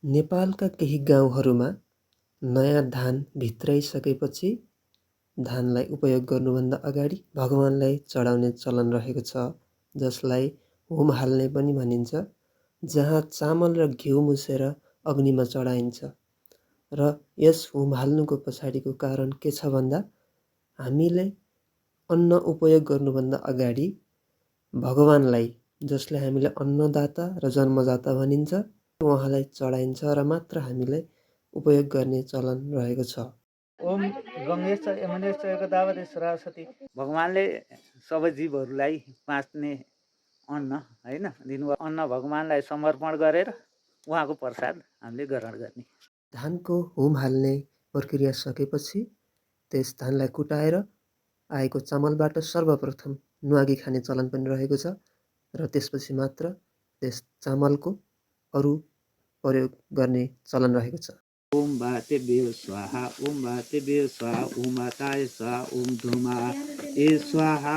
नेपालका केही गाउँहरूमा नयाँ धान भित्राइसकेपछि धानलाई उपयोग गर्नुभन्दा अगाडि भगवानलाई चढाउने चलन रहेको छ, जसलाई होम हाल्ने पनि भनिन्छ, जहाँ चामल र घिउ मुछेर अग्निमा चढाइन्छ। र यस होम हाल्नुको पछाडिको कारण के छ भन्दा हामीले अन्न उपयोग गर्नुभन्दा अगाडि भगवानलाई, जसले हामीले अन्नदाता र जन्मदाता भनिन्छ, उहाँलाई चढाइन्छ र मात्र हामीले उपयोग गर्ने चलन रहेको छ। ओम गङ्गेश यमुनेश गोदावरी सरस्वती। भगवानले सबै जीवहरूलाई बाँच्ने अन्न होइन दिनुभयो। अन्न भगवानलाई समर्पण गरेर उहाँको प्रसाद हामीले ग्रहण गर्ने। धानको होम हाल्ने प्रक्रिया सकेपछि त्यस धानलाई कुटाएर आएको चामलबाट सर्वप्रथम न्वागी खाने चलन पनि रहेको छ र त्यसपछि मात्र त्यस चामलको अरू प्रयोग गर्ने चलन रहेको छ। ओम वातेभ्यो स्वाहा, ओम वातेभ्यो स्वाहा, ओम वाताय स्वाहा, ओम धूमाय स्वाहा।